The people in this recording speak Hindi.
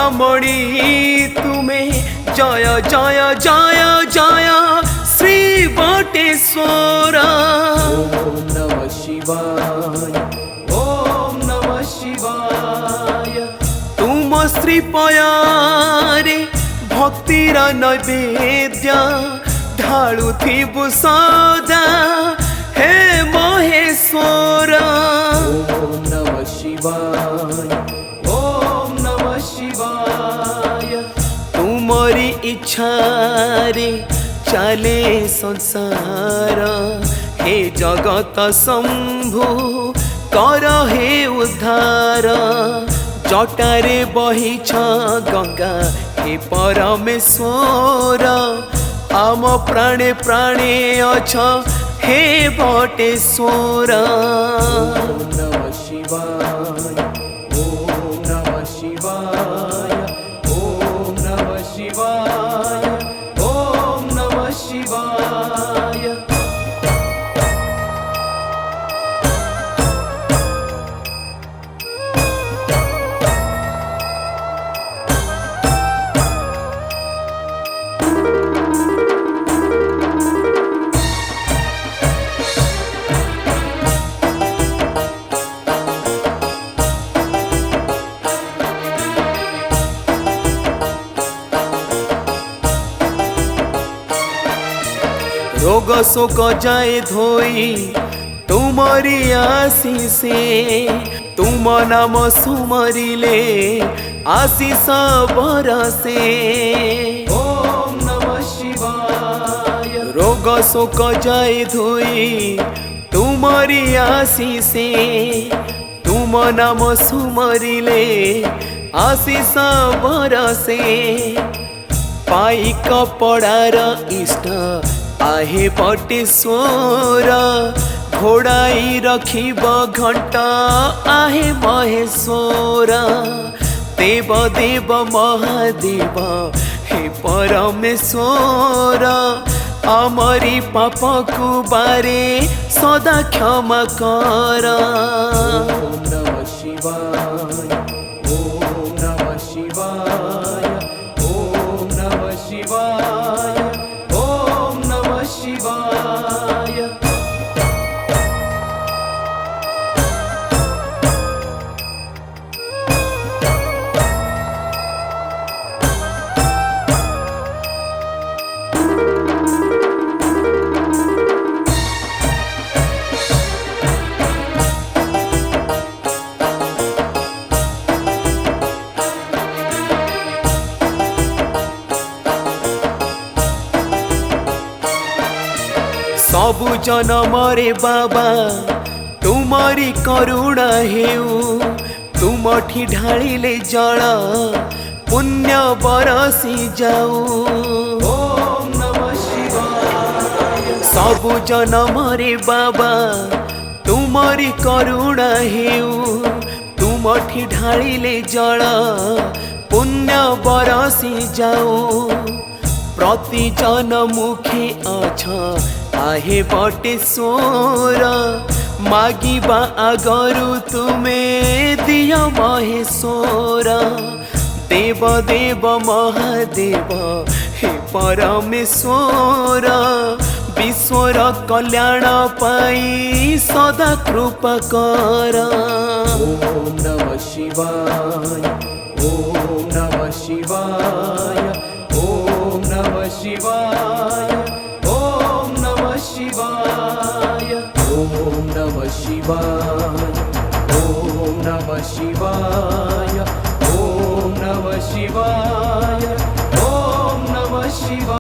मणि तुम्हें जय जय जय जय श्री बटेश्वर। ओम नमः शिवाय, ओम नमः शिवाय। तुम श्री पयारे भक्तिर नैवेद्य ढालुथिबु सदा हे महेश्वर। ओम नमः शिवाय, ओम नमः शिवाय। तुमरी इच्छा रे चले संसार हे जगत शंभु कर हे उद्धार। जटारे बहिछ गंगा हे परमेश्वर आम प्राणे प्राणे अछ हे बटेश्वर। ओम नमः शिवाय, ओम नमः शिवाय, ओम नमः शिवाय, ओम नमः शिवाय। रोग शोक जाए धोई तुमरी आशीषे तुम नाम सुमरिले आशीष बरसे। ओम नमः शिवाय। रोग शोक जाए धोई तुमरी आशीषे तुम नाम सुमरिले आशीष बरसे। पाई कपड़ार इष्ट आहे बटेश्वर घोड़ाई रखिब घंटा आहे महेश्वर। देव देव महादेव हे परमेश्वर आमरी पाप को बारे सदा क्षमा कर। ओम नमः शिवाय, ओम नमः शिवाय, ओम नमः शिवाय, ओम नमः शिवाय। सबु जनम रे बाबा तुमरी करुणा हेउ तुमठी ढालिले जल पुण्य बरसी जाऊ। ओम नमः शिवाय। सबु जनम रे बाबा तुमरी करुणा हेउ तुमठी ढालिले जल पुण्य बरसी जाऊ। प्रति जन मुखे अछ आहे बटेश्वर मागिबा आगरु तुमे दिय महेश्वर। देव देव महादेव हे परमेश्वर विश्वर कल्याण पाई सदा कृपा कर। ओम नमः शिवाय, ओम नमः शिवाय, ओम नमः शिवाय, ओम नमः शिवाय। ओम नमः शिवाय, ओम नमः शिवाय, ओम नमः शिवाय।